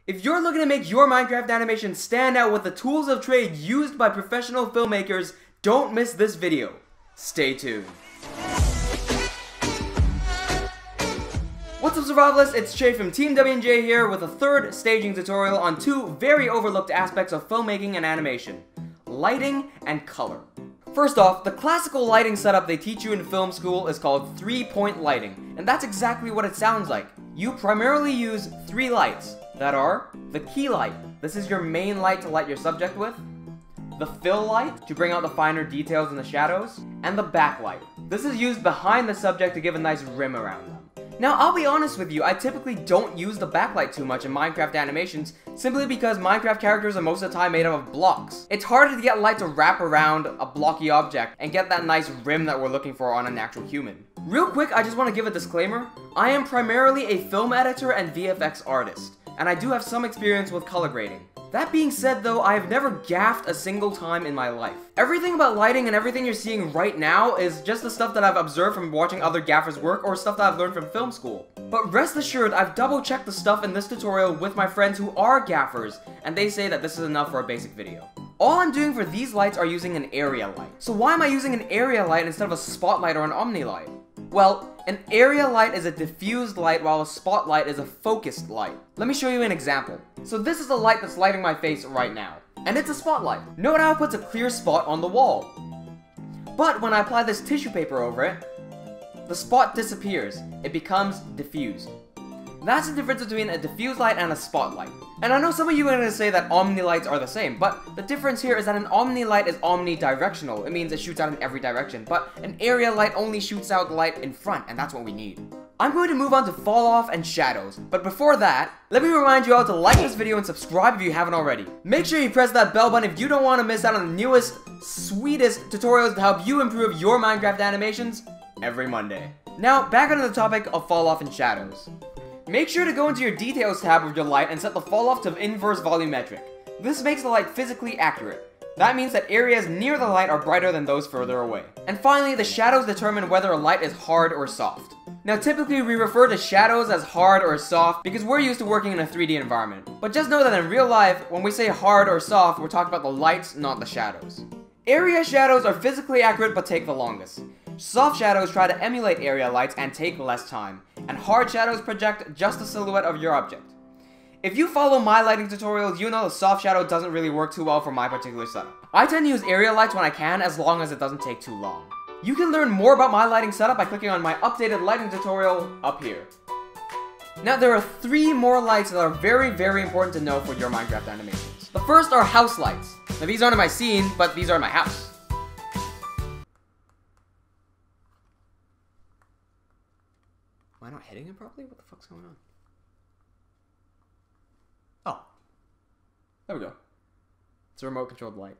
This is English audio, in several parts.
If you're looking to make your Minecraft animation stand out with the tools of trade used by professional filmmakers, don't miss this video. Stay tuned. What's up, survivalists? It's Shay from Team W&J here with a third staging tutorial on two very overlooked aspects of filmmaking and animation: lighting and color. First off, the classical lighting setup they teach you in film school is called 3-point lighting, and that's exactly what it sounds like. You primarily use 3 lights that are the key light. This is your main light to light your subject with. The fill light to bring out the finer details in the shadows, and the backlight. This is used behind the subject to give a nice rim around them. Now, I'll be honest with you, I typically don't use the backlight too much in Minecraft animations, simply because Minecraft characters are most of the time made up of blocks. It's harder to get light to wrap around a blocky object and get that nice rim that we're looking for on a natural human. Real quick, I just want to give a disclaimer. I am primarily a film editor and VFX artist, and I do have some experience with color grading. That being said though, I have never gaffed a single time in my life. Everything about lighting and everything you're seeing right now is just the stuff that I've observed from watching other gaffers work or stuff that I've learned from film school. But rest assured, I've double checked the stuff in this tutorial with my friends who are gaffers, and they say that this is enough for a basic video. All I'm doing for these lights are using an area light. So why am I using an area light instead of a spotlight or an omni light? Well, an area light is a diffused light while a spotlight is a focused light. Let me show you an example. So this is the light that's lighting my face right now, and it's a spotlight. Note how it puts a clear spot on the wall. But when I apply this tissue paper over it, the spot disappears. It becomes diffused. That's the difference between a diffuse light and a spotlight. And I know some of you are going to say that omni lights are the same, but the difference here is that an omni light is omnidirectional. It means it shoots out in every direction, but an area light only shoots out light in front, and that's what we need. I'm going to move on to FallOff and Shadows, but before that, let me remind you all to like this video and subscribe if you haven't already. Make sure you press that bell button if you don't want to miss out on the newest, sweetest tutorials to help you improve your Minecraft animations every Monday. Now, back onto the topic of FallOff and Shadows. Make sure to go into your details tab of your light and set the falloff to inverse volumetric. This makes the light physically accurate. That means that areas near the light are brighter than those further away. And finally, the shadows determine whether a light is hard or soft. Now typically we refer to shadows as hard or soft because we're used to working in a 3D environment. But just know that in real life, when we say hard or soft, we're talking about the lights, not the shadows. Area shadows are physically accurate but take the longest. Soft shadows try to emulate area lights and take less time, and hard shadows project just the silhouette of your object. If you follow my lighting tutorials, you know the soft shadow doesn't really work too well for my particular setup. I tend to use area lights when I can, as long as it doesn't take too long. You can learn more about my lighting setup by clicking on my updated lighting tutorial up here. Now there are 3 more lights that are very, very important to know for your Minecraft animations. The first are house lights. Now these aren't in my scene, but these are in my house. Am I not hitting it properly? What the fuck's going on? Oh. There we go. It's a remote controlled light.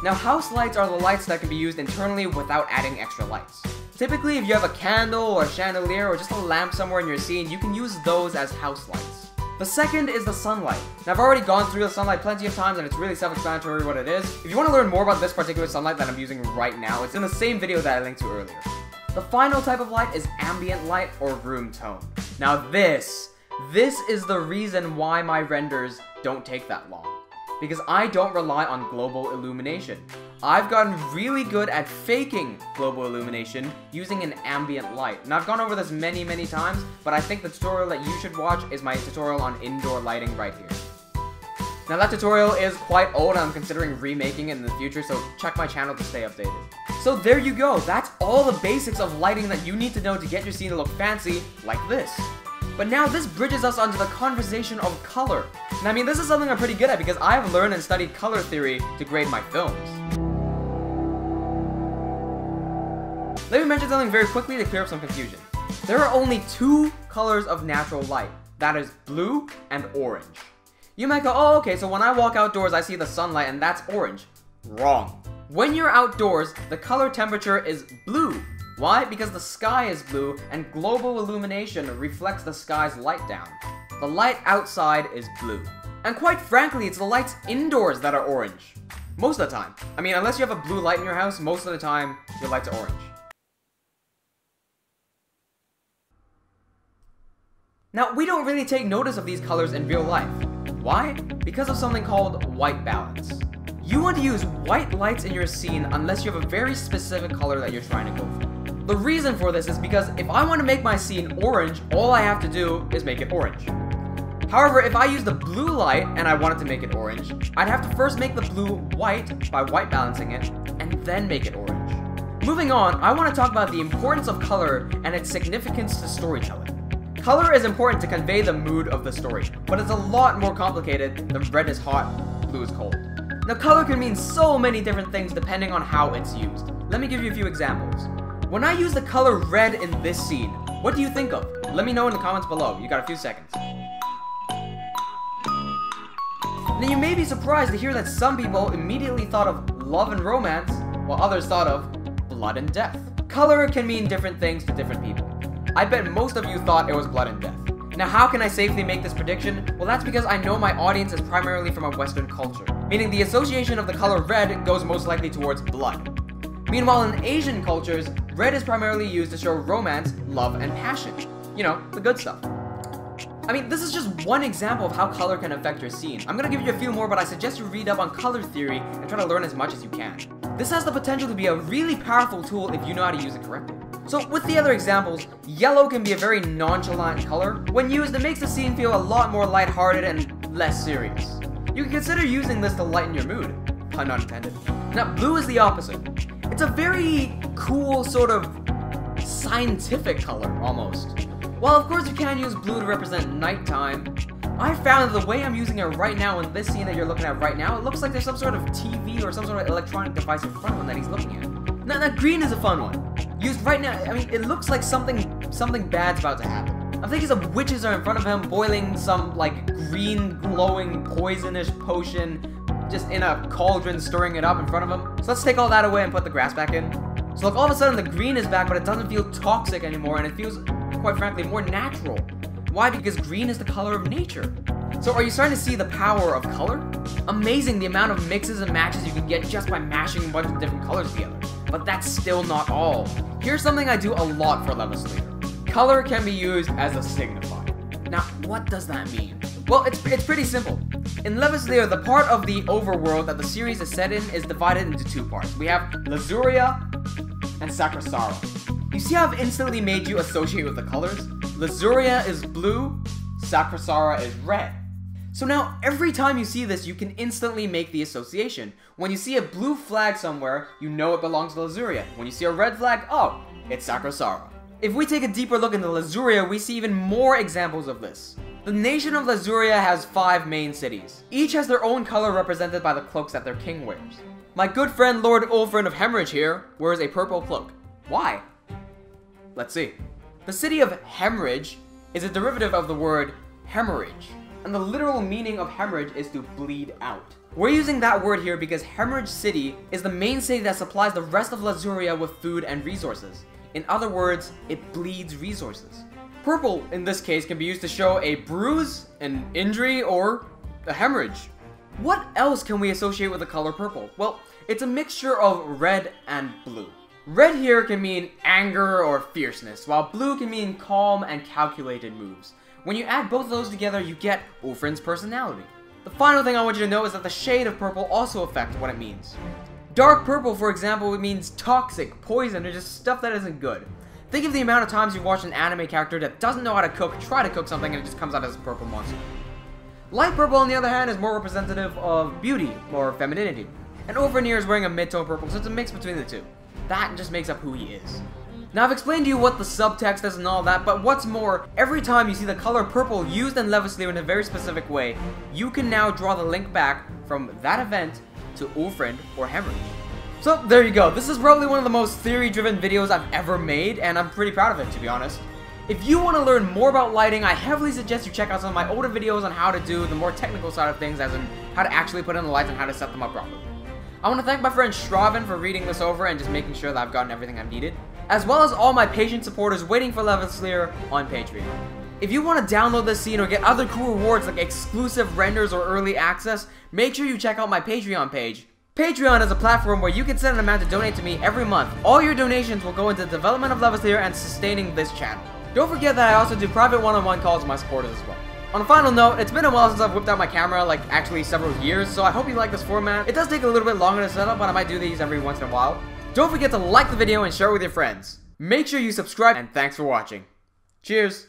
Now house lights are the lights that can be used internally without adding extra lights. Typically, if you have a candle or a chandelier or just a lamp somewhere in your scene, you can use those as house lights. The second is the sunlight. Now I've already gone through the sunlight plenty of times and it's really self-explanatory what it is. If you want to learn more about this particular sunlight that I'm using right now, it's in the same video that I linked to earlier. The final type of light is ambient light or room tone. Now this is the reason why my renders don't take that long. Because I don't rely on global illumination. I've gotten really good at faking global illumination using an ambient light. And I've gone over this many, many times, but I think the tutorial that you should watch is my tutorial on indoor lighting right here. Now that tutorial is quite old and I'm considering remaking it in the future, so check my channel to stay updated. So there you go, that's all the basics of lighting that you need to know to get your scene to look fancy, like this. But now this bridges us onto the conversation of color. And I mean, this is something I'm pretty good at because I've learned and studied color theory to grade my films. Let me mention something very quickly to clear up some confusion. There are only 2 colors of natural light. That is blue and orange. You might go, oh okay, so when I walk outdoors I see the sunlight and that's orange. Wrong. When you're outdoors, the color temperature is blue. Why? Because the sky is blue and global illumination reflects the sky's light down. The light outside is blue. And quite frankly, it's the lights indoors that are orange. Most of the time. I mean, unless you have a blue light in your house, most of the time, your lights are orange. Now, we don't really take notice of these colors in real life. Why? Because of something called white balance. You want to use white lights in your scene unless you have a very specific color that you're trying to go for. The reason for this is because if I want to make my scene orange, all I have to do is make it orange. However, if I use the blue light and I wanted to make it orange, I'd have to first make the blue white by white balancing it, and then make it orange. Moving on, I want to talk about the importance of color and its significance to storytelling. Color is important to convey the mood of the story, but it's a lot more complicated than red is hot, blue is cold. Now, color can mean so many different things depending on how it's used. Let me give you a few examples. When I use the color red in this scene, what do you think of? Let me know in the comments below. You got a few seconds. Now, you may be surprised to hear that some people immediately thought of love and romance, while others thought of blood and death. Color can mean different things to different people. I bet most of you thought it was blood and death. Now, how can I safely make this prediction? Well, that's because I know my audience is primarily from a Western culture, meaning the association of the color red goes most likely towards blood. Meanwhile, in Asian cultures, red is primarily used to show romance, love, and passion. You know, the good stuff. I mean, this is just one example of how color can affect your scene. I'm gonna give you a few more, but I suggest you read up on color theory and try to learn as much as you can. This has the potential to be a really powerful tool if you know how to use it correctly. So with the other examples, yellow can be a very nonchalant color. When used, it makes the scene feel a lot more lighthearted and less serious. You can consider using this to lighten your mood, pun not intended. Now, blue is the opposite. It's a very cool, sort of scientific color, almost. While of course you can use blue to represent nighttime, I found that the way I'm using it right now in this scene that you're looking at right now, it looks like there's some sort of TV or some sort of electronic device in front of him that he's looking at. Now, green is a fun one. Used right now, I mean, it looks like something bad's about to happen. I'm thinking some witches are in front of him boiling some, like, green, glowing, poisonous potion just in a cauldron, stirring it up in front of him. So let's take all that away and put the grass back in. So like all of a sudden the green is back, but it doesn't feel toxic anymore, and it feels, quite frankly, more natural. Why? Because green is the color of nature. So are you starting to see the power of color? Amazing the amount of mixes and matches you can get just by mashing a bunch of different colors together. But that's still not all. Here's something I do a lot for Levis Leader. Color can be used as a signifier. Now, what does that mean? Well, it's pretty simple. In Levis Leader, the part of the overworld that the series is set in is divided into two parts. We have Lazuria and Sacrasara. You see how I've instantly made you associate with the colors? Lazuria is blue, Sacrasara is red. So now, every time you see this, you can instantly make the association. When you see a blue flag somewhere, you know it belongs to Lazuria. When you see a red flag, oh, it's Sacrasara. If we take a deeper look into Lazuria, we see even more examples of this. The nation of Lazuria has 5 main cities. Each has their own color represented by the cloaks that their king wears. My good friend Lord Ulfrin of Hemorrhage here wears a purple cloak. Why? Let's see. The city of Hemorrhage is a derivative of the word hemorrhage, and the literal meaning of hemorrhage is to bleed out. We're using that word here because Hemorrhage City is the main city that supplies the rest of Lazuria with food and resources. In other words, it bleeds resources. Purple, in this case, can be used to show a bruise, an injury, or a hemorrhage. What else can we associate with the color purple? Well, it's a mixture of red and blue. Red here can mean anger or fierceness, while blue can mean calm and calculated moves. When you add both of those together, you get Ulfrin's personality. The final thing I want you to know is that the shade of purple also affects what it means. Dark purple, for example, it means toxic, poison, or just stuff that isn't good. Think of the amount of times you've watched an anime character that doesn't know how to cook, try to cook something, and it just comes out as a purple monster. Light purple, on the other hand, is more representative of beauty, or femininity. And Ulfrin here is wearing a mid-tone purple, so it's a mix between the two. That just makes up who he is. Now, I've explained to you what the subtext is and all that, but what's more, every time you see the color purple used in Levis Leader in a very specific way, you can now draw the link back from that event to Ulfrin or Hemorrhage. So, there you go. This is probably one of the most theory-driven videos I've ever made, and I'm pretty proud of it, to be honest. If you want to learn more about lighting, I heavily suggest you check out some of my older videos on how to do the more technical side of things, as in how to actually put in the lights and how to set them up properly. I want to thank my friend Shravan for reading this over and just making sure that I've gotten everything I've needed, as well as all my patient supporters waiting for Levis Leader on Patreon. If you want to download this scene or get other cool rewards like exclusive renders or early access, make sure you check out my Patreon page. Patreon is a platform where you can set an amount to donate to me every month. All your donations will go into the development of Levis Leader and sustaining this channel. Don't forget that I also do private one-on-one calls with my supporters as well. On a final note, it's been a while since I've whipped out my camera, like actually several years, so I hope you like this format. It does take a little bit longer to set up, but I might do these every once in a while. Don't forget to like the video and share it with your friends. Make sure you subscribe, and thanks for watching. Cheers!